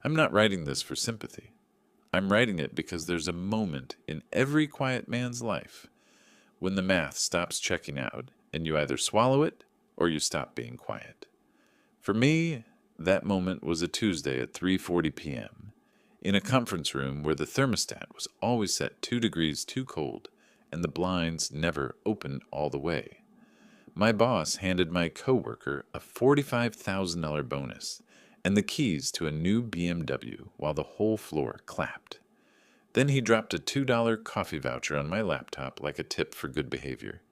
I'm not writing this for sympathy. I'm writing it because there's a moment in every quiet man's life when the math stops checking out and you either swallow it or you stop being quiet. For me, that moment was a Tuesday at 3:40 p.m. in a conference room where the thermostat was always set 2 degrees too cold and the blinds never opened all the way. My boss handed my coworker a $45,000 bonus and the keys to a new BMW while the whole floor clapped. Then he dropped a $2 coffee voucher on my laptop like a tip for good behavior.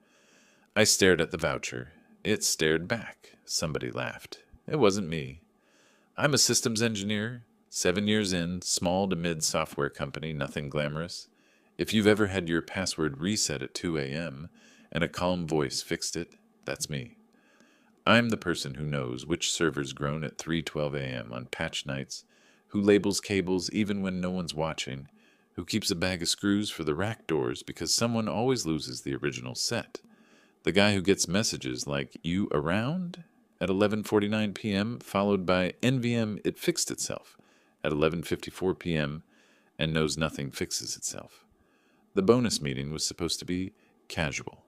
I stared at the voucher. It stared back. Somebody laughed. It wasn't me. I'm a systems engineer, 7 years in, small to mid software company, nothing glamorous. If you've ever had your password reset at 2 a.m. and a calm voice fixed it, that's me. I'm the person who knows which servers groan at 3:12 a.m. on patch nights, who labels cables even when no one's watching, who keeps a bag of screws for the rack doors because someone always loses the original set. The guy who gets messages like, "You around?" at 11:49 p.m., followed by "NVM, it fixed itself" at 11:54 p.m., and knows nothing fixes itself. The bonus meeting was supposed to be casual.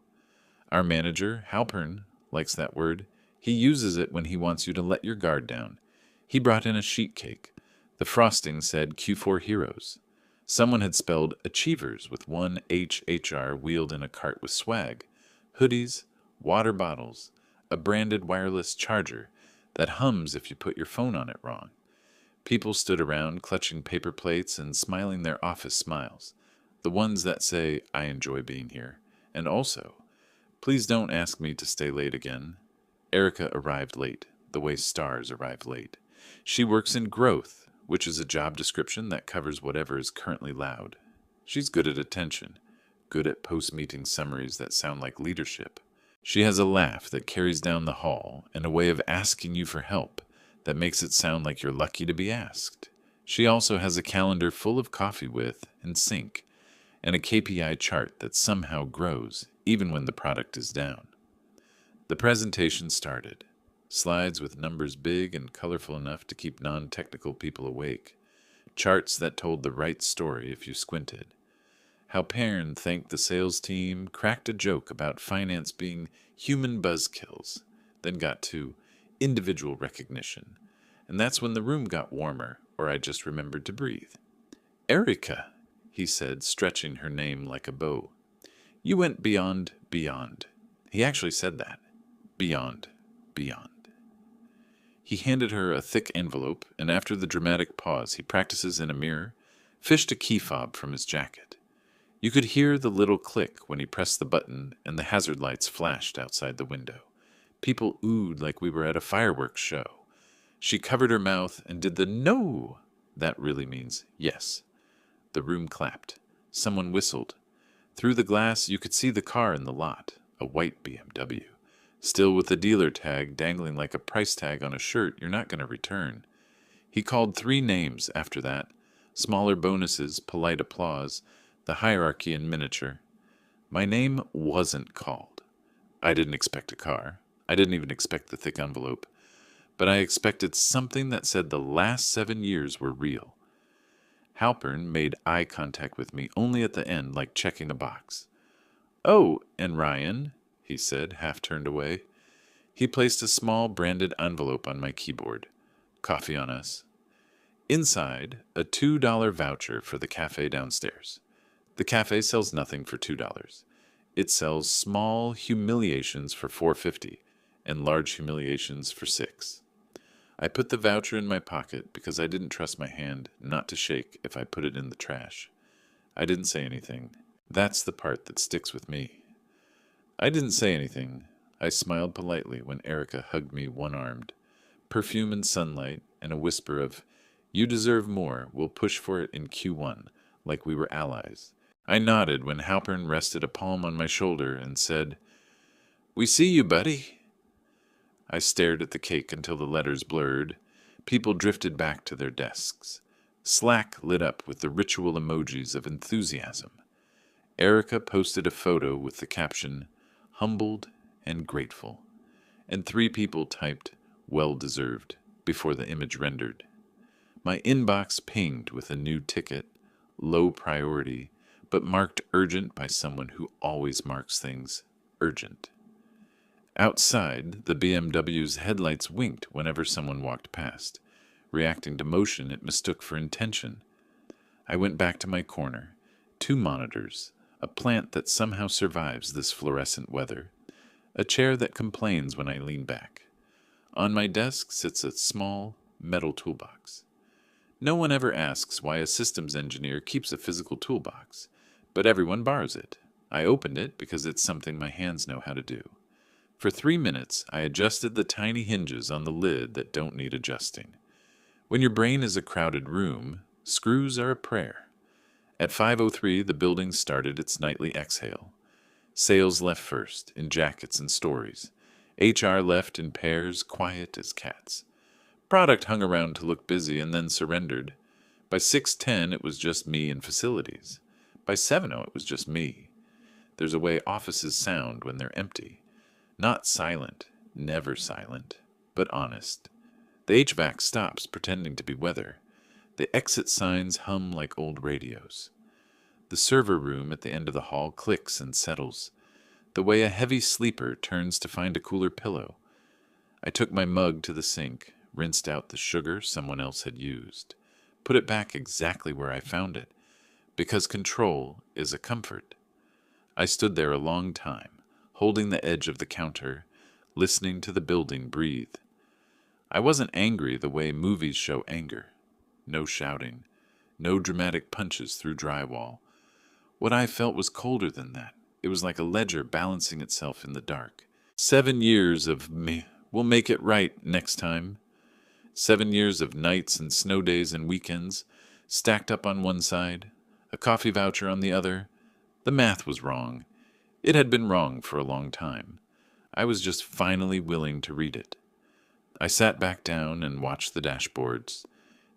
Our manager, Halpern, likes that word. He uses it when he wants you to let your guard down. He brought in a sheet cake. The frosting said Q4 Heroes. Someone had spelled Achievers with one HHR wheeled in a cart with swag, hoodies, water bottles, a branded wireless charger that hums if you put your phone on it wrong. People stood around clutching paper plates and smiling their office smiles, the ones that say, "I enjoy being here," and also, "Please don't ask me to stay late again." Erica arrived late, the way stars arrive late. She works in growth, which is a job description that covers whatever is currently loud. She's good at attention, good at post-meeting summaries that sound like leadership. She has a laugh that carries down the hall and a way of asking you for help that makes it sound like you're lucky to be asked. She also has a calendar full of coffee with and sync, and a KPI chart that somehow grows even when the product is down. The presentation started. Slides with numbers big and colorful enough to keep non-technical people awake. Charts that told the right story if you squinted. How Perrin thanked the sales team, cracked a joke about finance being human buzzkills, then got to individual recognition. And that's when the room got warmer, or I just remembered to breathe. "Erica," he said, stretching her name like a bow. "You went beyond, beyond." He actually said that. Beyond, beyond. He handed her a thick envelope, and after the dramatic pause he practices in a mirror, fished a key fob from his jacket. You could hear the little click when he pressed the button and the hazard lights flashed outside the window. People oohed like we were at a fireworks show. She covered her mouth and did the "no." That really means yes. The room clapped. Someone whistled. Through the glass you could see the car in the lot, a white BMW. Still with the dealer tag dangling like a price tag on a shirt you're not going to return. He called 3 names after that. Smaller bonuses, polite applause, the hierarchy in miniature. My name wasn't called. I didn't expect a car. I didn't even expect the thick envelope. But I expected something that said the last 7 years were real. Halpern made eye contact with me only at the end, like checking a box. "Oh, and Ryan," he said, half turned away. He placed a small branded envelope on my keyboard. "Coffee on us." Inside, a $2 voucher for the cafe downstairs. The cafe sells nothing for $2. It sells small humiliations for $4.50 and large humiliations for $6. I put the voucher in my pocket because I didn't trust my hand not to shake if I put it in the trash. I didn't say anything. That's the part that sticks with me. I didn't say anything. I smiled politely when Erica hugged me one-armed. Perfume and sunlight and a whisper of, "You deserve more, we'll push for it in Q1, like we were allies." I nodded when Halpern rested a palm on my shoulder and said, "We see you, buddy." I stared at the cake until the letters blurred. People drifted back to their desks. Slack lit up with the ritual emojis of enthusiasm. Erica posted a photo with the caption, "Humbled and grateful," and 3 people typed, "Well deserved," before the image rendered. My inbox pinged with a new ticket, low priority, but marked urgent by someone who always marks things urgent. Outside, the BMW's headlights winked whenever someone walked past, reacting to motion it mistook for intention. I went back to my corner, 2 monitors, a plant that somehow survives this fluorescent weather, a chair that complains when I lean back. On my desk sits a small, metal toolbox. No one ever asks why a systems engineer keeps a physical toolbox, but everyone borrows it. I opened it because it's something my hands know how to do. For 3 minutes, I adjusted the tiny hinges on the lid that don't need adjusting. When your brain is a crowded room, screws are a prayer. At 5:03, the building started its nightly exhale. Sales left first, in jackets and stories. HR left in pairs, quiet as cats. Product hung around to look busy and then surrendered. By 6:10, it was just me and facilities. By 7:00, it was just me. There's a way offices sound when they're empty. Not silent, never silent, but honest. The HVAC stops pretending to be weather. The exit signs hum like old radios. The server room at the end of the hall clicks and settles, the way a heavy sleeper turns to find a cooler pillow. I took my mug to the sink, rinsed out the sugar someone else had used, put it back exactly where I found it, because control is a comfort. I stood there a long time, holding the edge of the counter, listening to the building breathe. I wasn't angry the way movies show anger. No shouting, no dramatic punches through drywall. What I felt was colder than that. It was like a ledger balancing itself in the dark. 7 years of me. We'll make it right next time. 7 years of nights and snow days and weekends, stacked up on one side, a coffee voucher on the other. The math was wrong. It had been wrong for a long time. I was just finally willing to read it. I sat back down and watched the dashboards.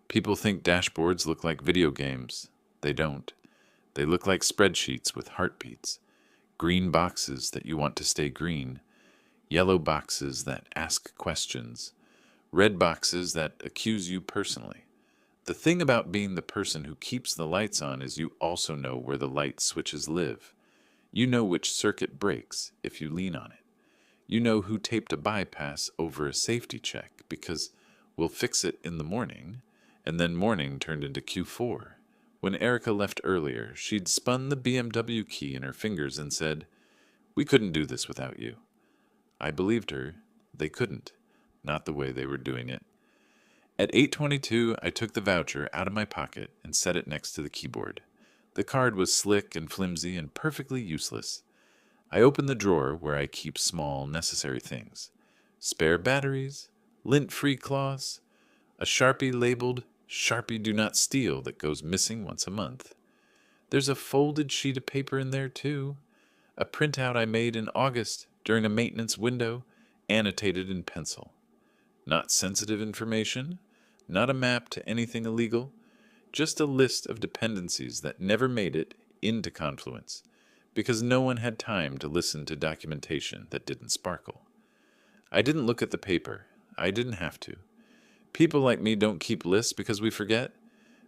People think dashboards look like video games. They don't. They look like spreadsheets with heartbeats. Green boxes that you want to stay green. Yellow boxes that ask questions. Red boxes that accuse you personally. The thing about being the person who keeps the lights on is you also know where the light switches live. You know which circuit breaks if you lean on it. You know who taped a bypass over a safety check because we'll fix it in the morning, and then morning turned into Q4. When Erica left earlier, she'd spun the BMW key in her fingers and said, "We couldn't do this without you." I believed her. They couldn't. Not the way they were doing it. At 8:22, I took the voucher out of my pocket and set it next to the keyboard. The card was slick and flimsy and perfectly useless. I opened the drawer where I keep small, necessary things. Spare batteries, lint-free cloths, a Sharpie labeled "Sharpie Do Not Steal" that goes missing once a month. There's a folded sheet of paper in there, too. A printout I made in August during a maintenance window, annotated in pencil. Not sensitive information, not a map to anything illegal, just a list of dependencies that never made it into Confluence, because no one had time to listen to documentation that didn't sparkle. I didn't look at the paper. I didn't have to. People like me don't keep lists because we forget.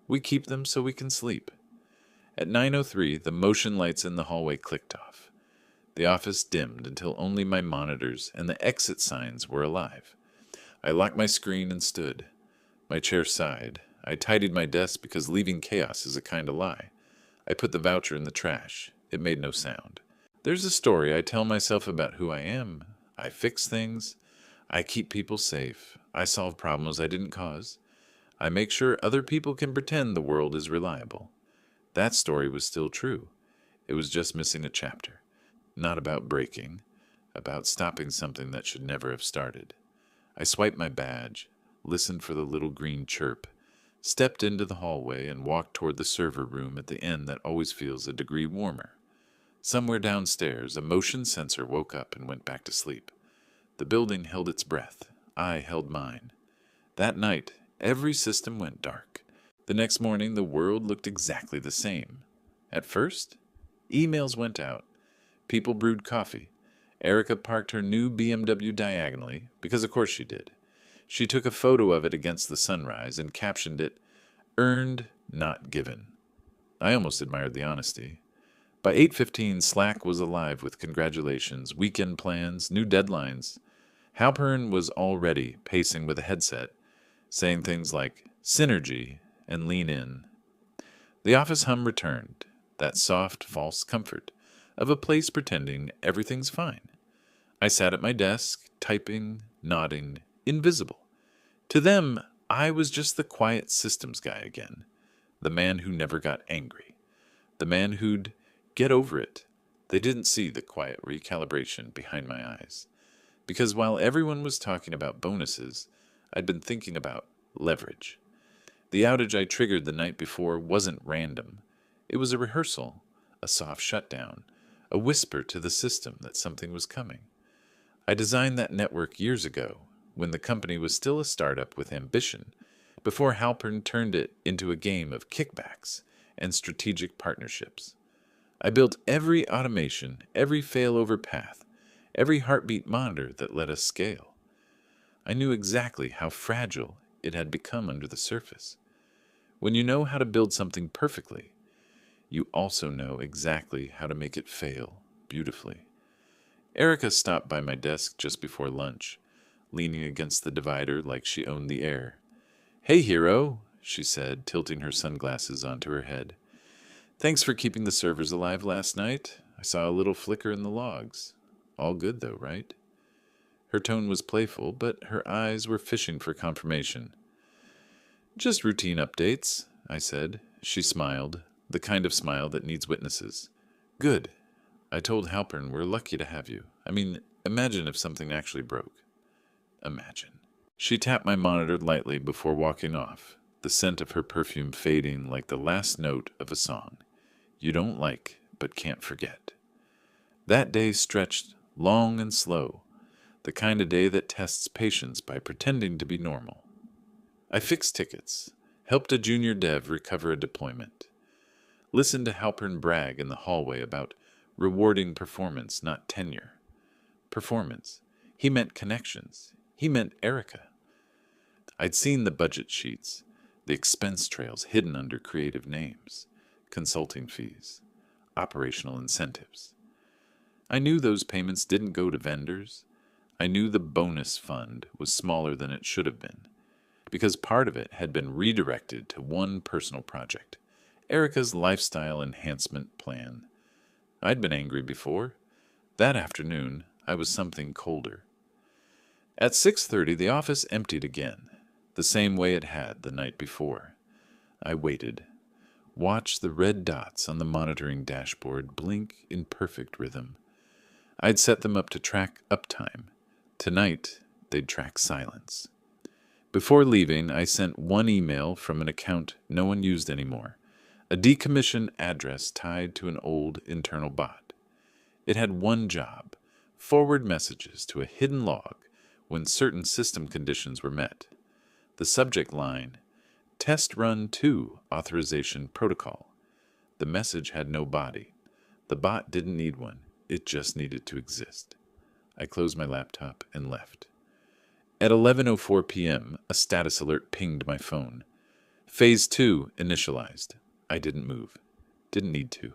We keep them so we can sleep. At 9:03, the motion lights in the hallway clicked off. The office dimmed until only my monitors and the exit signs were alive. I locked my screen and stood. My chair sighed. I tidied my desk because leaving chaos is a kind of lie. I put the voucher in the trash. It made no sound. There's a story I tell myself about who I am. I fix things. I keep people safe. I solve problems I didn't cause. I make sure other people can pretend the world is reliable. That story was still true. It was just missing a chapter. Not about breaking, about stopping something that should never have started. I swiped my badge, listened for the little green chirp, stepped into the hallway and walked toward the server room at the end that always feels a degree warmer. Somewhere downstairs, a motion sensor woke up and went back to sleep. The building held its breath. I held mine. That night, every system went dark. The next morning, the world looked exactly the same. At first, emails went out. People brewed coffee. Erica parked her new BMW diagonally, because of course she did. She took a photo of it against the sunrise and captioned it, Earned, not given. I almost admired the honesty. By 8:15, Slack was alive with congratulations, weekend plans, new deadlines. Halpern was already pacing with a headset, saying things like synergy and lean in. The office hum returned, that soft, false comfort of a place pretending everything's fine. I sat at my desk, typing, nodding, invisible. To them, I was just the quiet systems guy again, the man who never got angry, the man who'd get over it. They didn't see the quiet recalibration behind my eyes. Because while everyone was talking about bonuses, I'd been thinking about leverage. The outage I triggered the night before wasn't random. It was a rehearsal, a soft shutdown, a whisper to the system that something was coming. I designed that network years ago, when the company was still a startup with ambition, before Halpern turned it into a game of kickbacks and strategic partnerships. I built every automation, every failover path, every heartbeat monitor that let us scale. I knew exactly how fragile it had become under the surface. When you know how to build something perfectly, you also know exactly how to make it fail beautifully. Erica stopped by my desk just before lunch, leaning against the divider like she owned the air. "Hey, hero," she said, tilting her sunglasses onto her head. "Thanks for keeping the servers alive last night. I saw a little flicker in the logs. All good, though, right?" Her tone was playful, but her eyes were fishing for confirmation. "Just routine updates," I said. She smiled, the kind of smile that needs witnesses. "Good. I told Halpern we're lucky to have you. I mean, imagine if something actually broke." Imagine. She tapped my monitor lightly before walking off, the scent of her perfume fading like the last note of a song you don't like but can't forget. That day stretched long and slow, the kind of day that tests patience by pretending to be normal. I fixed tickets, helped a junior dev recover a deployment, listened to Halpern brag in the hallway about rewarding performance, not tenure. Performance. He meant connections. He meant Erica. I'd seen the budget sheets, the expense trails hidden under creative names, consulting fees, operational incentives. I knew those payments didn't go to vendors. I knew the bonus fund was smaller than it should have been, because part of it had been redirected to one personal project, Erica's lifestyle enhancement plan. I'd been angry before. That afternoon, I was something colder. At 6:30, the office emptied again, the same way it had the night before. I waited, watched the red dots on the monitoring dashboard blink in perfect rhythm. I'd set them up to track uptime. Tonight, they'd track silence. Before leaving, I sent one email from an account no one used anymore, a decommissioned address tied to an old internal bot. It had one job: forward messages to a hidden log when certain system conditions were met. The subject line, Test Run 2 Authorization Protocol. The message had no body. The bot didn't need one. It just needed to exist. I closed my laptop and left. At 11:04 p.m., a status alert pinged my phone. Phase 2 initialized. I didn't move. Didn't need to.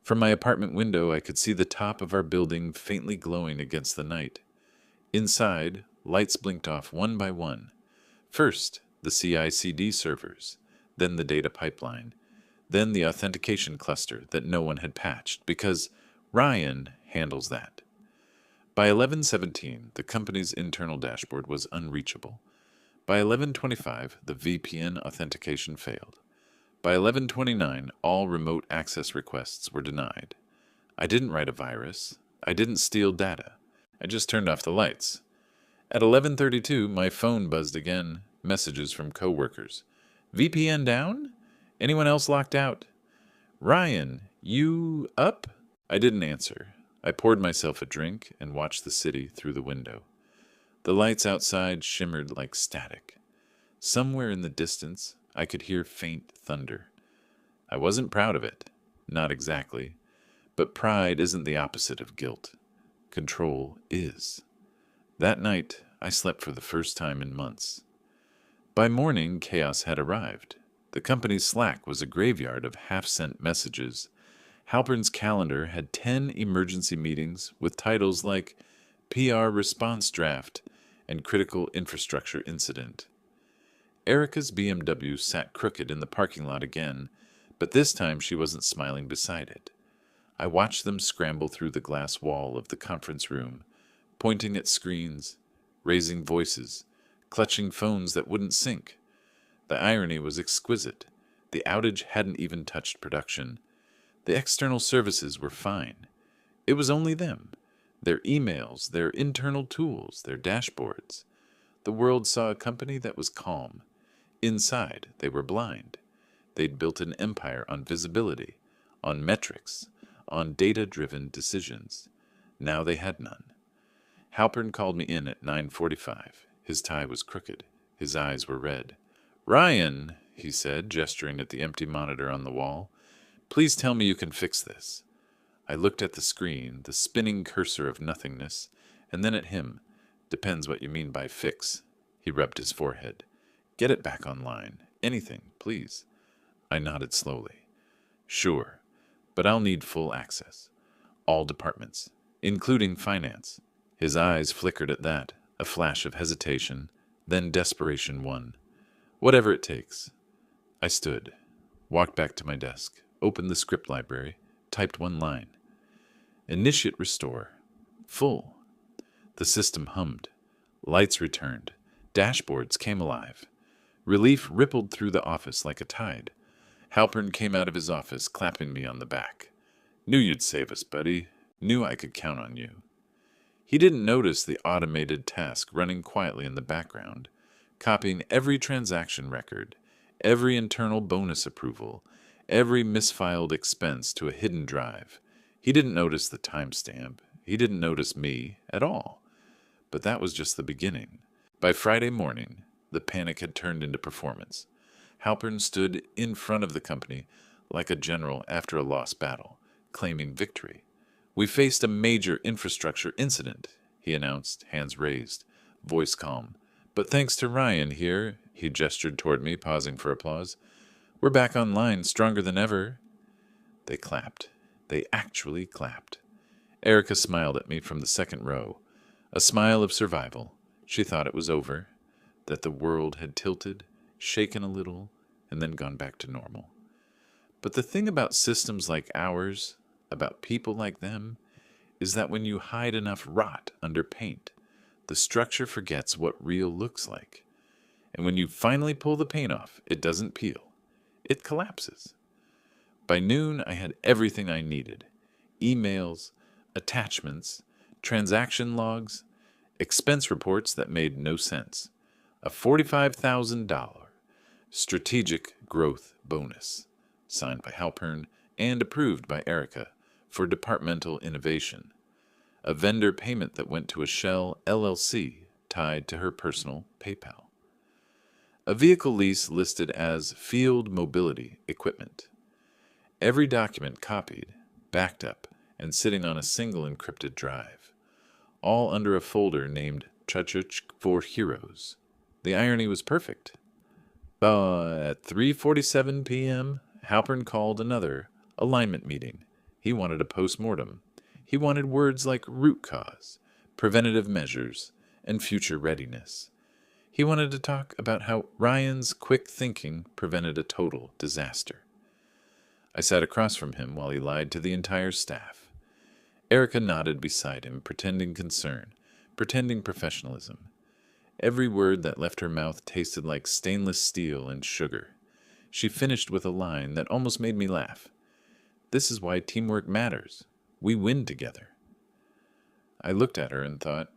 From my apartment window, I could see the top of our building faintly glowing against the night. Inside, lights blinked off one by one. First, the CI/CD servers, then the data pipeline, then the authentication cluster that no one had patched, because Ryan handles that. By 11:17, the company's internal dashboard was unreachable. By 11:25, the VPN authentication failed. By 11:29, all remote access requests were denied. I didn't write a virus. I didn't steal data. I just turned off the lights. At 11:32, my phone buzzed again, messages from coworkers. VPN down? Anyone else locked out? Ryan, you up? I didn't answer. I poured myself a drink and watched the city through the window. The lights outside shimmered like static. Somewhere in the distance, I could hear faint thunder. I wasn't proud of it. Not exactly. But pride isn't the opposite of guilt. Control is. That night, I slept for the first time in months. By morning, chaos had arrived. The company's Slack was a graveyard of half-sent messages. Halpern's calendar had 10 emergency meetings with titles like PR Response Draft and Critical Infrastructure Incident. Erica's BMW sat crooked in the parking lot again, but this time she wasn't smiling beside it. I watched them scramble through the glass wall of the conference room, pointing at screens, raising voices, clutching phones that wouldn't sync. The irony was exquisite. The outage hadn't even touched production. The external services were fine. It was only them, their emails, their internal tools, their dashboards. The world saw a company that was calm. Inside, they were blind. They'd built an empire on visibility, on metrics, on data-driven decisions. Now they had none. Halpern called me in at 9:45. His tie was crooked. His eyes were red. "Ryan," he said, gesturing at the empty monitor on the wall, "please tell me you can fix this." I looked at the screen, the spinning cursor of nothingness, and then at him. "Depends what you mean by fix." He rubbed his forehead. "Get it back online. Anything, please." I nodded slowly. "Sure, but I'll need full access. All departments, including finance." His eyes flickered at that, a flash of hesitation, then desperation won. "Whatever it takes." I stood, walked back to my desk, opened the script library, typed one line. "Initiate restore. Full." The system hummed. Lights returned. Dashboards came alive. Relief rippled through the office like a tide. Halpern came out of his office, clapping me on the back. "Knew you'd save us, buddy. Knew I could count on you." He didn't notice the automated task running quietly in the background, copying every transaction record, every internal bonus approval, every misfiled expense to a hidden drive. He didn't notice the timestamp. He didn't notice me at all. But that was just the beginning. By Friday morning, the panic had turned into performance. Halpern stood in front of the company like a general after a lost battle, claiming victory. "We faced a major infrastructure incident," he announced, hands raised, voice calm. "But thanks to Ryan here," he gestured toward me, pausing for applause, "we're back online, stronger than ever." They clapped. They actually clapped. Erica smiled at me from the second row, a smile of survival. She thought it was over, that the world had tilted, shaken a little, and then gone back to normal. But the thing about systems like ours, about people like them, is that when you hide enough rot under paint, the structure forgets what real looks like. And when you finally pull the paint off, it doesn't peel. It collapses. By noon, I had everything I needed. Emails, attachments, transaction logs, expense reports that made no sense. A $45,000 strategic growth bonus, signed by Halpern and approved by Erica for departmental innovation. A vendor payment that went to a Shell LLC tied to her personal PayPal. A vehicle lease listed as field mobility equipment. Every document copied, backed up, and sitting on a single encrypted drive. All under a folder named Chachuch for Heroes. The irony was perfect. But at 3:47 p.m., Halpern called another alignment meeting. He wanted a post-mortem. He wanted words like root cause, preventative measures, and future readiness. He wanted to talk about how Ryan's quick thinking prevented a total disaster. I sat across from him while he lied to the entire staff. Erica nodded beside him, pretending concern, pretending professionalism. Every word that left her mouth tasted like stainless steel and sugar. She finished with a line that almost made me laugh. "This is why teamwork matters. We win together." I looked at her and thought,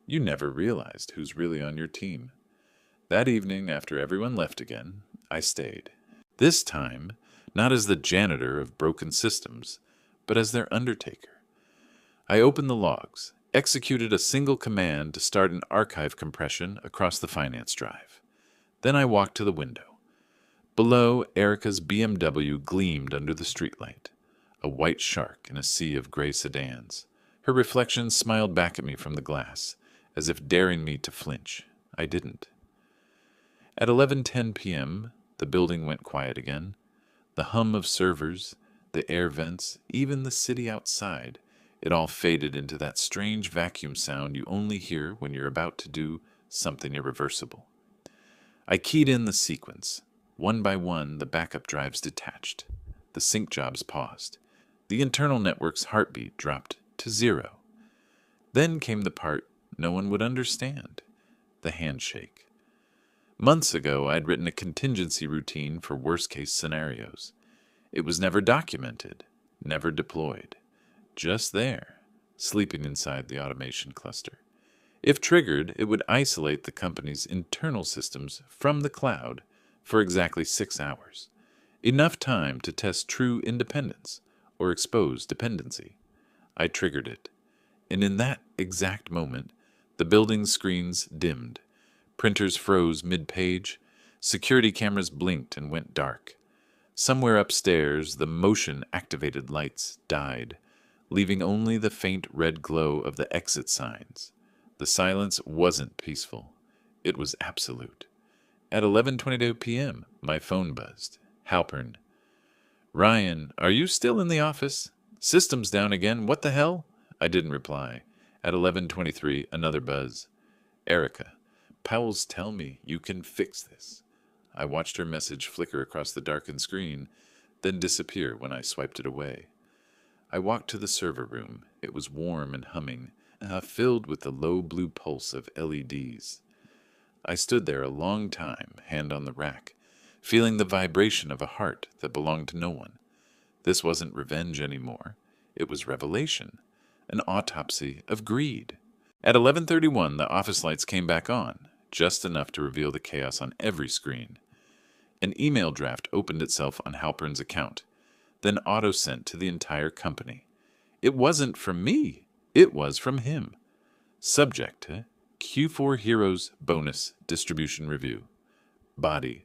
you never realized who's really on your team. That evening, after everyone left again, I stayed. This time, not as the janitor of broken systems, but as their undertaker. I opened the logs, executed a single command to start an archive compression across the finance drive. Then I walked to the window. Below, Erica's BMW gleamed under the streetlight, a white shark in a sea of gray sedans. Her reflection smiled back at me from the glass, as if daring me to flinch. I didn't. At 11:10 p.m., The building went quiet again. The hum of servers, the air vents, even the city outside, it all faded into that strange vacuum sound you only hear when you're about to do something irreversible. I keyed in the sequence. One by one, the backup drives detached. The sync jobs paused. The internal network's heartbeat dropped to 0. Then came the part no one would understand, the handshake. Months ago, I'd written a contingency routine for worst-case scenarios. It was never documented, never deployed. Just there, sleeping inside the automation cluster. If triggered, it would isolate the company's internal systems from the cloud for exactly 6 hours. Enough time to test true independence or expose dependency. I triggered it. And in that exact moment, the building's screens dimmed. Printers froze mid-page. Security cameras blinked and went dark. Somewhere upstairs, the motion-activated lights died, leaving only the faint red glow of the exit signs. The silence wasn't peaceful. It was absolute. At 11:22 p.m., my phone buzzed. Halpern. "Ryan, are you still in the office? System's down again. What the hell?" I didn't reply. At 11:23, another buzz. "Erica, Powell's tell me you can fix this." I watched her message flicker across the darkened screen, then disappear when I swiped it away. I walked to the server room. It was warm and humming, filled with the low blue pulse of LEDs. I stood there a long time, hand on the rack, feeling the vibration of a heart that belonged to no one. This wasn't revenge anymore. It was revelation, an autopsy of greed. At 11:31, the office lights came back on, just enough to reveal the chaos on every screen. An email draft opened itself on Halpern's account, then auto-sent to the entire company. It wasn't from me. It was from him. Subject to Q4 Heroes Bonus Distribution Review. Body.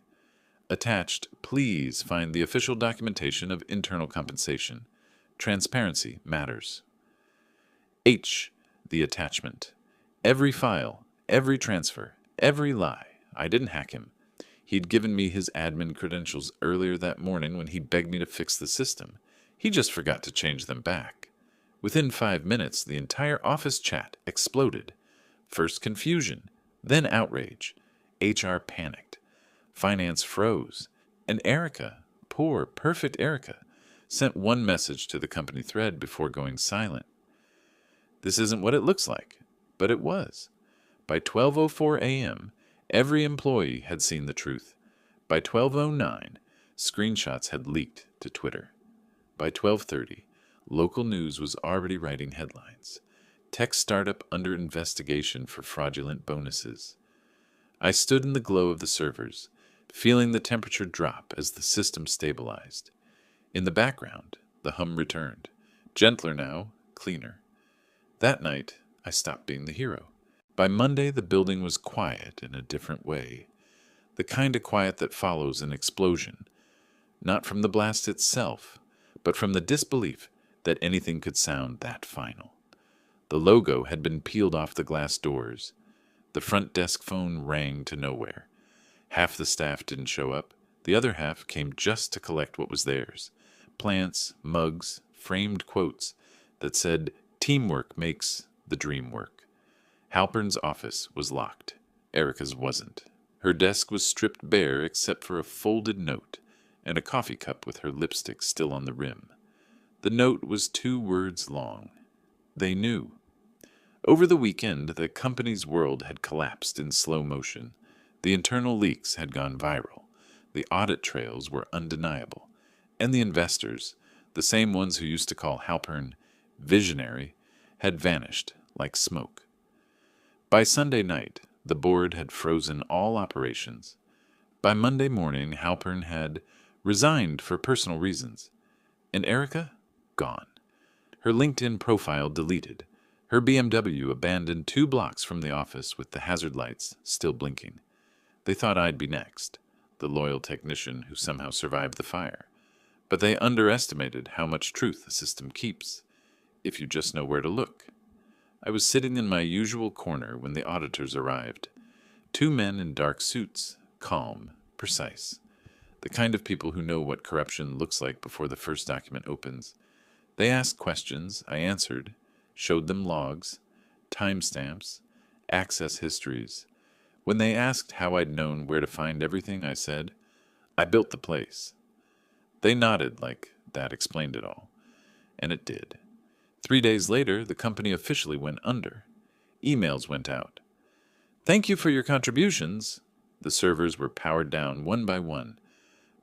Attached, please find the official documentation of internal compensation. Transparency matters. H. The attachment. Every file, every transfer, every lie. I didn't hack him. He'd given me his admin credentials earlier that morning when he begged me to fix the system. He just forgot to change them back. Within 5 minutes, the entire office chat exploded. First confusion, then outrage. HR panicked. Finance froze. And Erica, poor, perfect Erica, sent one message to the company thread before going silent. This isn't what it looks like, but it was. By 12:04 a.m., every employee had seen the truth. By 12:09, screenshots had leaked to Twitter. By 12:30, local news was already writing headlines. Tech startup under investigation for fraudulent bonuses. I stood in the glow of the servers, feeling the temperature drop as the system stabilized. In the background, the hum returned. Gentler now, cleaner. That night, I stopped being the hero. By Monday, the building was quiet in a different way. The kind of quiet that follows an explosion. Not from the blast itself, but from the disbelief that anything could sound that final. The logo had been peeled off the glass doors. The front desk phone rang to nowhere. Half the staff didn't show up. The other half came just to collect what was theirs. Plants, mugs, framed quotes that said, "Teamwork makes the dream work." Halpern's office was locked. Erica's wasn't. Her desk was stripped bare except for a folded note and a coffee cup with her lipstick still on the rim. The note was 2 words long. They knew. Over the weekend, the company's world had collapsed in slow motion. The internal leaks had gone viral. The audit trails were undeniable. And the investors, the same ones who used to call Halpern visionary, had vanished like smoke. By Sunday night, the board had frozen all operations. By Monday morning, Halpern had resigned for personal reasons. And Erica? Gone. Her LinkedIn profile deleted. Her BMW abandoned 2 blocks from the office with the hazard lights still blinking. They thought I'd be next, the loyal technician who somehow survived the fire. But they underestimated how much truth the system keeps, if you just know where to look. I was sitting in my usual corner when the auditors arrived. 2 men in dark suits, calm, precise. The kind of people who know what corruption looks like before the first document opens. They asked questions, I answered, showed them logs, timestamps, access histories. When they asked how I'd known where to find everything, I said, I built the place. They nodded like that explained it all. And it did. 3 days later, the company officially went under. Emails went out. Thank you for your contributions. The servers were powered down one by one,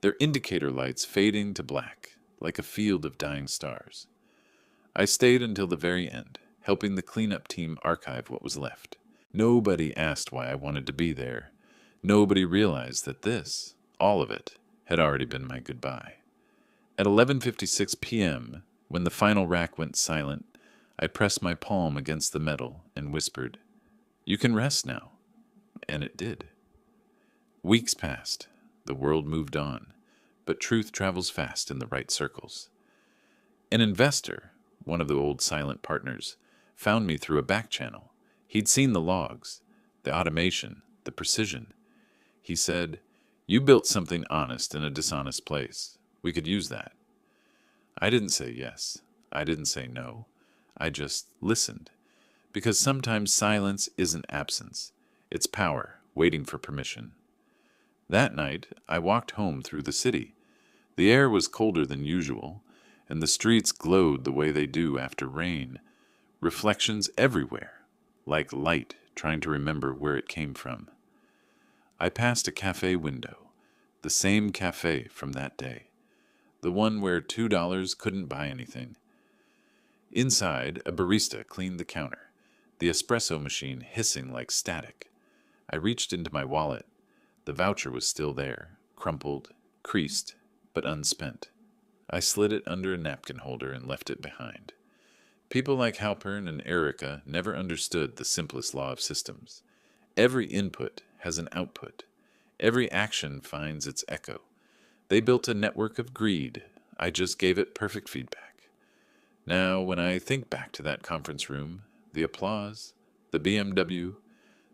their indicator lights fading to black, like a field of dying stars. I stayed until the very end, helping the cleanup team archive what was left. Nobody asked why I wanted to be there. Nobody realized that this, all of it, had already been my goodbye. At 11:56 p.m., when the final rack went silent, I pressed my palm against the metal and whispered, You can rest now. And it did. Weeks passed. The world moved on. But truth travels fast in the right circles. An investor, one of the old silent partners, found me through a back channel. He'd seen the logs, the automation, the precision. He said, You built something honest in a dishonest place. We could use that. I didn't say yes. I didn't say no. I just listened. Because sometimes silence isn't absence. It's power, waiting for permission. That night, I walked home through the city. The air was colder than usual, and the streets glowed the way they do after rain. Reflections everywhere, like light trying to remember where it came from. I passed a cafe window, the same cafe from that day, the one where $2 couldn't buy anything. Inside, a barista cleaned the counter, the espresso machine hissing like static. I reached into my wallet. The voucher was still there, crumpled, creased, but unspent. I slid it under a napkin holder and left it behind. People like Halpern and Erica never understood the simplest law of systems. Every input has an output. Every action finds its echo. They built a network of greed. I just gave it perfect feedback. Now, when I think back to that conference room, the applause, the BMW,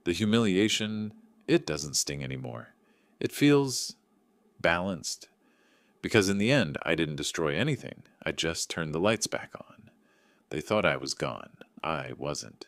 the humiliation, it doesn't sting anymore. It feels balanced. Because in the end, I didn't destroy anything. I just turned the lights back on. They thought I was gone. I wasn't.